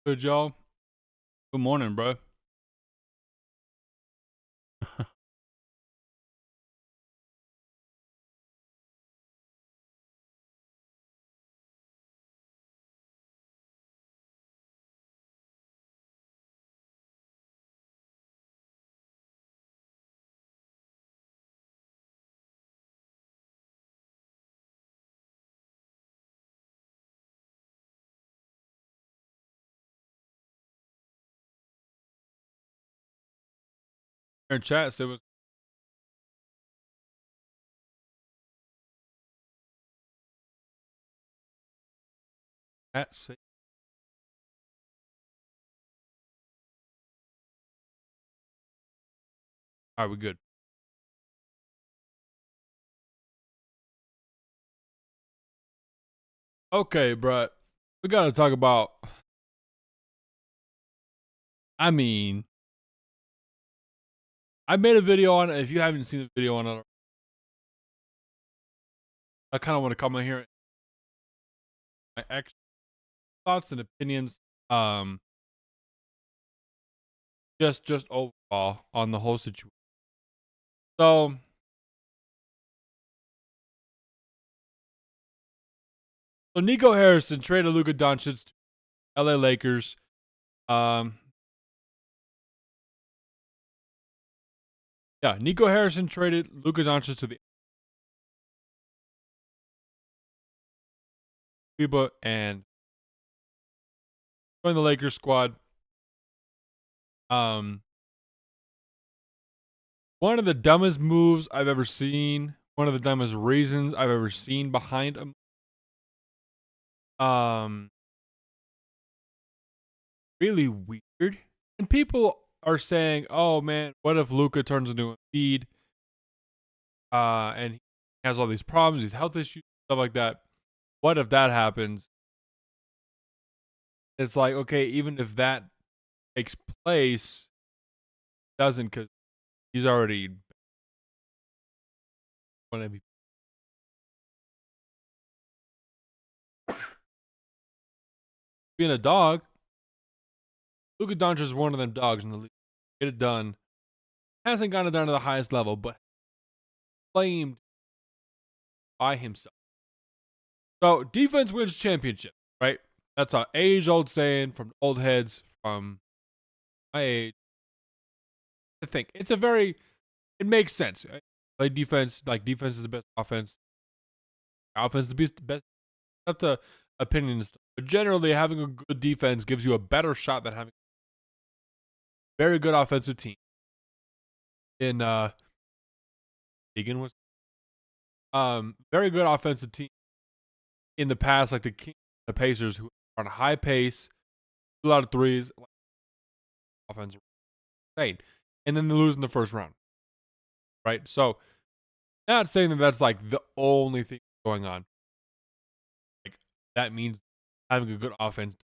Good, y'all. Good morning, bro. In chat, so it was at say, all right, we good. Okay, bro. We gotta talk about. I mean, I made a video on it. If you haven't seen the video on it, I kind of want to come in here. My actual thoughts and opinions. Um, just overall on the whole situation. So, Nico Harrison traded Luka Doncic to LA Lakers. Um, yeah, Nico Harrison traded Luka Doncic to the FIBA and joined the Lakers squad. Um, One of the dumbest moves I've ever seen. One of the dumbest reasons I've ever seen behind him. Really weird. And people are saying, "Oh man, what if Luka turns into a feed? And he has all these problems, these health issues, stuff like that. What if that happens?" It's like, okay, even if that takes place, doesn't because he's already won MVP. Being a dog, Luka Doncic is one of them dogs in the league. Get it done. Hasn't gotten it down to the highest level, but claimed by himself. So defense wins championship, right? That's an age-old saying from old heads from my age. I think it's it makes sense. Right? Play defense, like defense is the best offense. Offense is the best. Up to opinions, but generally having a good defense gives you a better shot than having a very good offensive team. In Egan was very good offensive team in the past, like the Pacers, who are on a high pace, a lot of threes, offense, insane, and then they lose in the first round. Right, so not saying that that's like the only thing going on. Like that means having a good offense.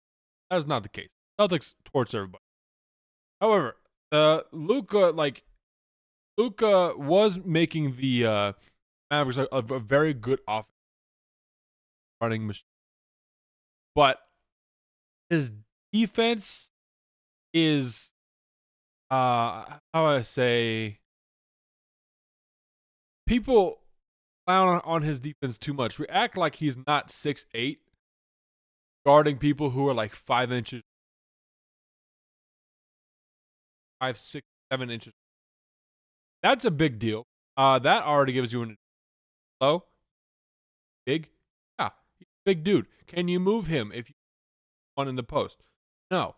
That is not the case. Celtics torch everybody. However, Luka was making the Mavericks a very good offense running machine, but his defense is how I say, people clown on his defense too much. We act like he's not 6'8", guarding people who are like 5 inches, 5, 6, 7 inches. That's a big deal. That already gives you an low, big. Yeah, he's a big dude. Can you move him if you want in the post? No.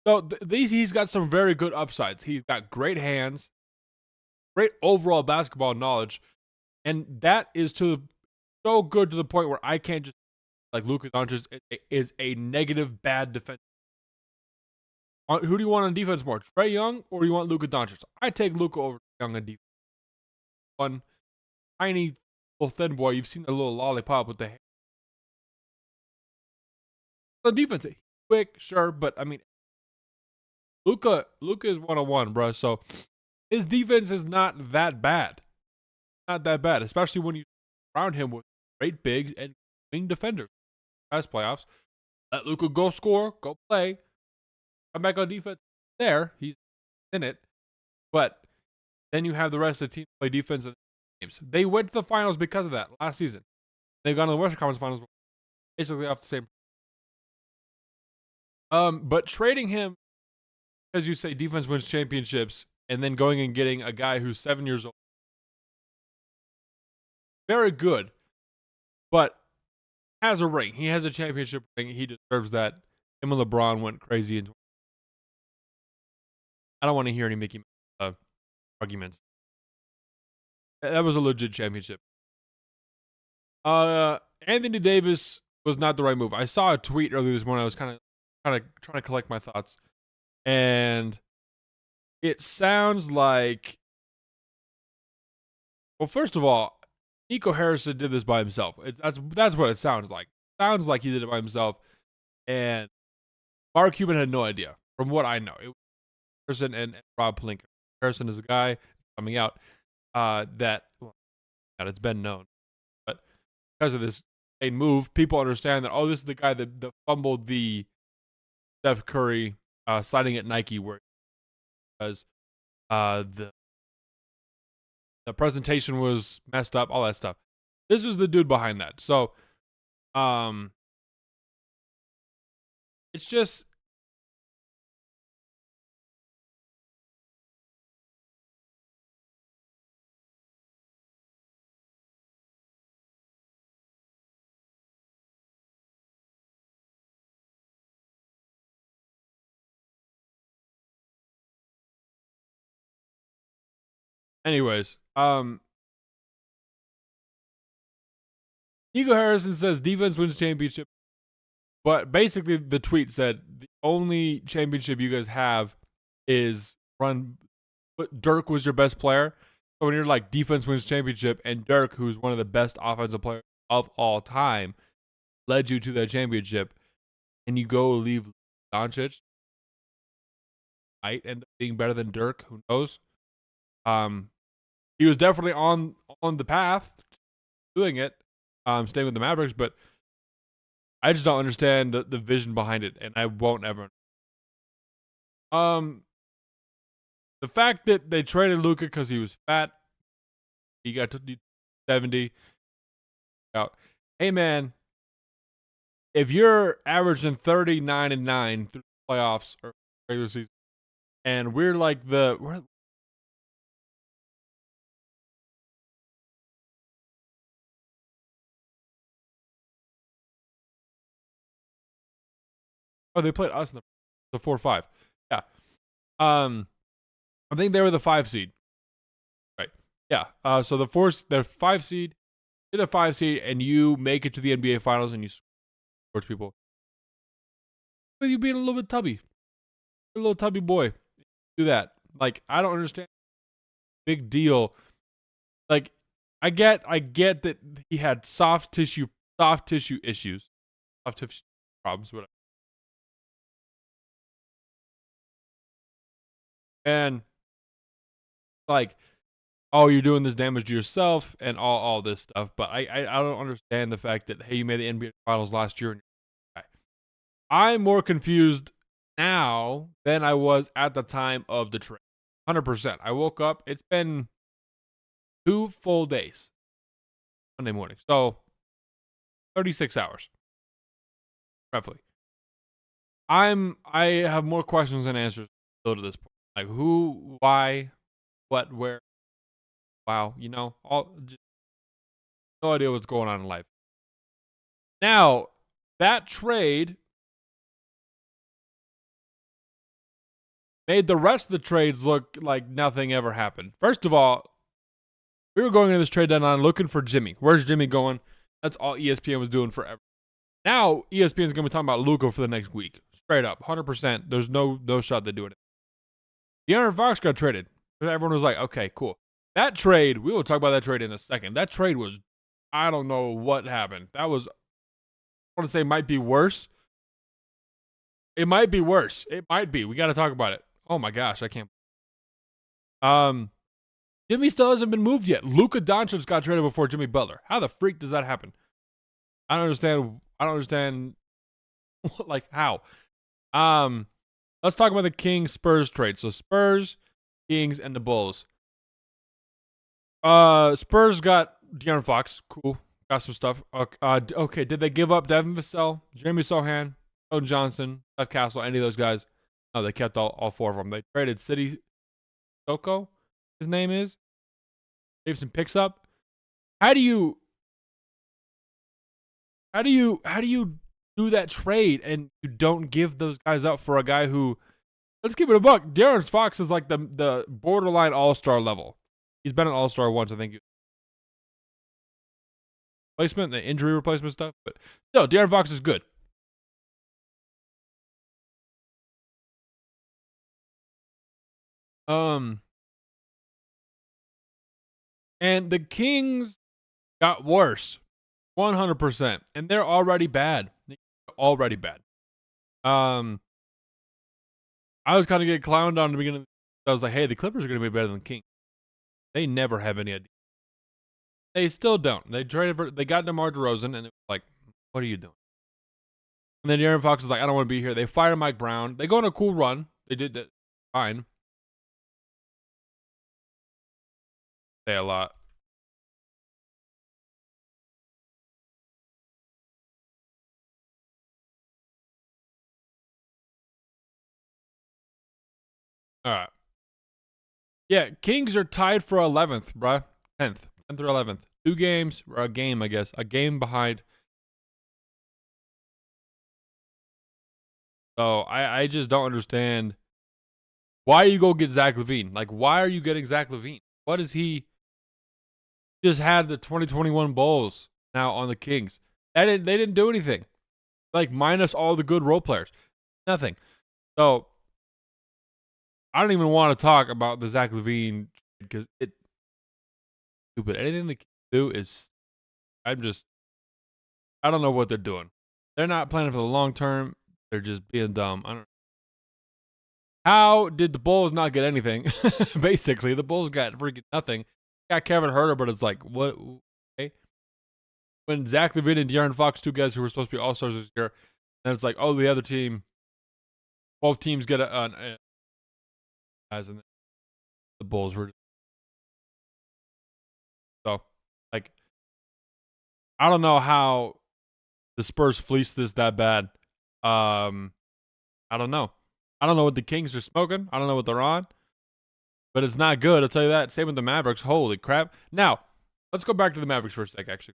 So he's got some very good upsides. He's got great hands, great overall basketball knowledge, and that is so good to the point where I can't just like Luka Doncic is a negative bad defense. Who do you want on defense more, Trae Young or you want Luka Doncic? I take Luka over Young on defense. One tiny little thin boy. You've seen the little lollipop with the hair. The defense, quick, sure, but I mean, Luka is 101, bro. So his defense is not that bad. Not that bad, especially when you surround him with great bigs and wing defenders. Past playoffs, Let Luka go score, go play, come back on defense. There, he's in it. But then you have the rest of the team play defense in the games. They went to the finals because of that last season. They've gone to the Western Conference Finals basically off the same. But trading him, as you say, defense wins championships, and then going and getting a guy who's 7 years old, very good, but has a ring. He has a championship ring. He deserves that. Him and LeBron went crazy. I don't want to hear any Mickey arguments. That was a legit championship. Anthony Davis was not the right move. I saw a tweet earlier this morning. I was kind of trying to collect my thoughts, and it sounds like, well, first of all, Nico Harrison did this by himself. That's what it sounds like. Sounds like he did it by himself, and Mark Cuban had no idea. From what I know, it was Harrison and Rob Pelinka. Harrison is a guy coming out that it's been known, but because of this move, people understand that, oh, this is the guy that fumbled the Steph Curry signing at Nike, where because the presentation was messed up, all that stuff. This was the dude behind that. So it's just, anyways, Nico Harrison says defense wins championship, but basically the tweet said the only championship you guys have is run. Dirk was your best player. So when you're like defense wins championship, and Dirk, who's one of the best offensive players of all time, led you to that championship, and you go leave Doncic, might end up being better than Dirk. Who knows? He was definitely on the path doing it, staying with the Mavericks, but I just don't understand the vision behind it, and I won't ever. The fact that they traded Luka because he was fat, he got to 70. Out. Hey man, if you're averaging 39-9 through the playoffs or regular season, and we're like oh, they played us in the 4-5. Yeah. I think they were the 5 seed. Right. Yeah. So the 5 seed, you're the 5 seed, and you make it to the NBA Finals, and you sports people. But you being a little bit tubby. You're a little tubby boy. Do that. Like, I don't understand. Big deal. Like, I get that he had soft tissue issues. Soft tissue problems, whatever. And like, oh, you're doing this damage to yourself and all this stuff. But I don't understand the fact that, hey, you made the NBA Finals last year. I'm more confused now than I was at the time of the trade. 100%. I woke up. It's been 2 full days. Monday morning. So 36 hours. Roughly. I have more questions than answers to this point. Like who, why, what, where. Wow, just no idea what's going on in life. Now, that trade made the rest of the trades look like nothing ever happened. First of all, we were going into this trade deadline looking for Jimmy. Where's Jimmy going? That's all ESPN was doing forever. Now, ESPN is going to be talking about Luka for the next week. Straight up, 100%. There's no shot they're doing it. De'Aaron Fox got traded. Everyone was like, okay, cool. That trade, we will talk about that trade in a second. That trade was, I don't know what happened. That was, I want to say might be worse. It might be worse. It might be. We got to talk about it. Oh my gosh, I can't. Jimmy still hasn't been moved yet. Luka Doncic got traded before Jimmy Butler. How the freak does that happen? I don't understand Like how? Let's talk about the Kings Spurs trade. So Spurs, Kings, and the Bulls. Spurs got De'Aaron Fox. Cool. Got some stuff. Okay. Did they give up Devin Vassell, Jeremy Sohan, Odin Johnson, Jeff Castle, any of those guys? No, they kept all four of them. They traded City Soko, his name is. Gave some picks up. How do you do that trade and you don't give those guys up for a guy who, let's keep it a buck, De'Aaron Fox is like the borderline all-star level. He's been an all-star once, I think. Replacement, the injury replacement stuff, but no, De'Aaron Fox is good. And the Kings got worse, 100%, and they're already bad. Already bad. I was kind of getting clowned on in the beginning. I was like, hey, the Clippers are going to be better than the Kings. They never have any idea. They still don't. They got DeMar DeRozan, and it was like, what are you doing? And then De'Aaron Fox is like, I don't want to be here. They fire Mike Brown. They go on a cool run. They did that fine. Say a lot. All right. Yeah, Kings are tied for 11th, bruh. 10th or 11th. 2 games, or a game, I guess. A game behind. So I just don't understand why you go get Zach LaVine. Like, why are you getting Zach LaVine? What is he? Just had the 2021 Bulls now on the Kings. They didn't do anything. Like, minus all the good role players. Nothing. So I don't even want to talk about the Zach LaVine because it's stupid. Anything they can do is, I don't know what they're doing. They're not planning for the long term. They're just being dumb. I don't know. How did the Bulls not get anything? Basically, the Bulls got freaking nothing. Got Kevin Huerter, but it's like, what? Okay. When Zach LaVine and De'Aaron Fox, 2 guys who were supposed to be all-stars this year, and it's like, oh, the other team, 12 teams get as in the Bulls were. So, like, I don't know how the Spurs fleeced this that bad. I don't know. I don't know what the Kings are smoking. I don't know what they're on. But it's not good, I'll tell you that. Same with the Mavericks. Holy crap. Now, let's go back to the Mavericks for a sec, actually.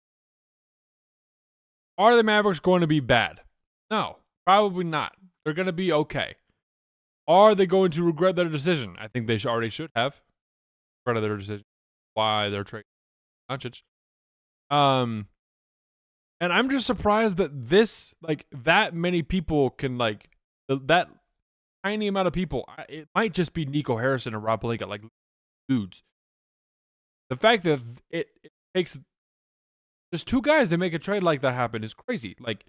Are the Mavericks going to be bad? No, probably not. They're going to be okay. Are they going to regret their decision? I think they already should have regretted their decision. Why they're trading Doncic. And I'm just surprised that that many people can, like, that tiny amount of people. It might just be Nico Harrison and Rob Pelinka, like, dudes. The fact that it takes just 2 guys to make a trade like that happen is crazy. Like,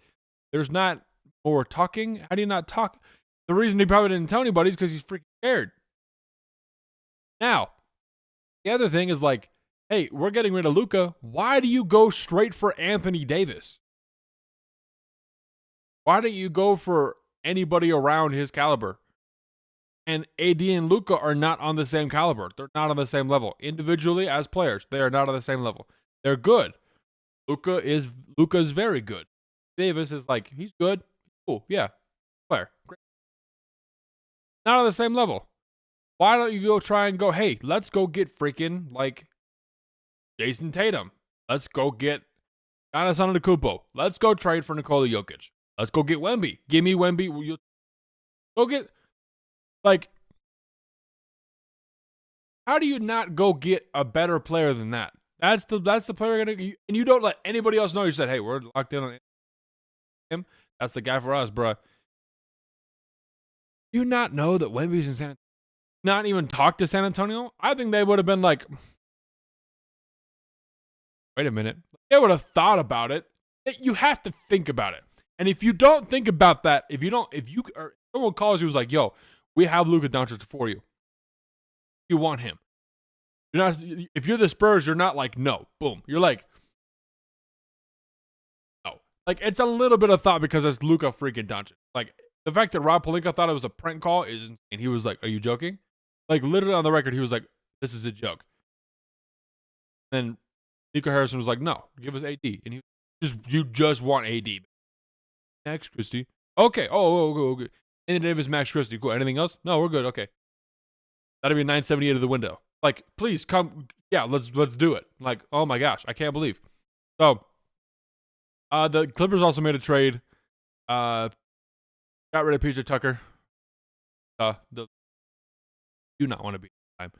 there's not more talking. How do you not talk? The reason he probably didn't tell anybody is because he's freaking scared. Now, the other thing is, like, hey, we're getting rid of Luka. Why do you go straight for Anthony Davis? Why don't you go for anybody around his caliber? And AD and Luka are not on the same caliber. They're not on the same level. Individually, as players, they are not on the same level. They're good. Luka's very good. Davis is like, he's good. Cool. Yeah. Player. Great. Not on the same level. Why don't you go try and go, hey, let's go get freaking, like, Jason Tatum. Let's go get Giannis Antetokounmpo. Let's go trade for Nikola Jokic. Let's go get Wemby. Give me Wemby. Go get, like, how do you not go get a better player than that? That's the player and you don't let anybody else know. You said, hey, we're locked in on him. That's the guy for us, bro. Do you not know that Wemby's in San Antonio? Not even talk to San Antonio? I think they would have been like, wait a minute. They would have thought about it. You have to think about it. And if you don't think about that, if someone calls you who's like, yo, we have Luka Doncic for you. You want him. You're not, if you're the Spurs, you're not like, no, boom. You're like, no. Like, it's a little bit of thought because it's Luka freaking Doncic. Like, the fact that Rob Pelinka thought it was a prank call is insane. He was like, "Are you joking?" Like, literally on the record, he was like, "This is a joke." And Nico Harrison was like, "No, give us AD." And you just want AD. Max Christie. Okay. Okay. Anthony Davis, Max Christie. Cool. Anything else? No, we're good. Okay. That'd be 978 of the window. Like, please come. Yeah, let's do it. Like, oh my gosh, I can't believe. So, the Clippers also made a trade. Got rid of PJ Tucker. Do not want to be time.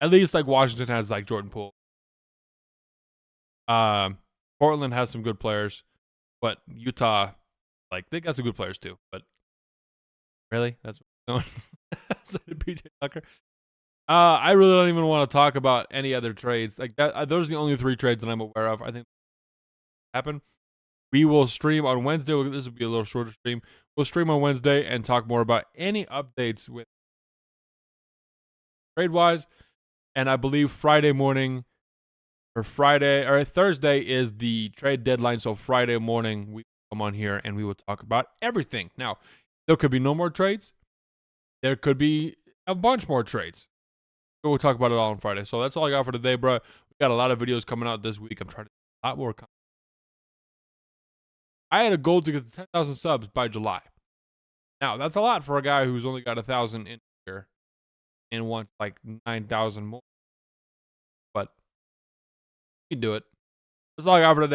At least like Washington has like Jordan Poole. Portland has some good players, but Utah, like they got some good players too. But really, that's what PJ Tucker. I really don't even want to talk about any other trades like that. Those are the only 3 trades that I'm aware of. I think happen. We will stream on Wednesday. This will be a little shorter stream. We'll stream on Wednesday and talk more about any updates with trade wise. And I believe Friday morning or Thursday is the trade deadline. So Friday morning we come on here and we will talk about everything. Now, there could be no more trades. There could be a bunch more trades. So we'll talk about it all on Friday. So that's all I got for today, bro. We got a lot of videos coming out this week. I'm trying to do a lot more content. I had a goal to get to 10,000 subs by July. Now, that's a lot for a guy who's only got 1,000 in here and wants like 9,000 more. But you can do it. That's all I got for today.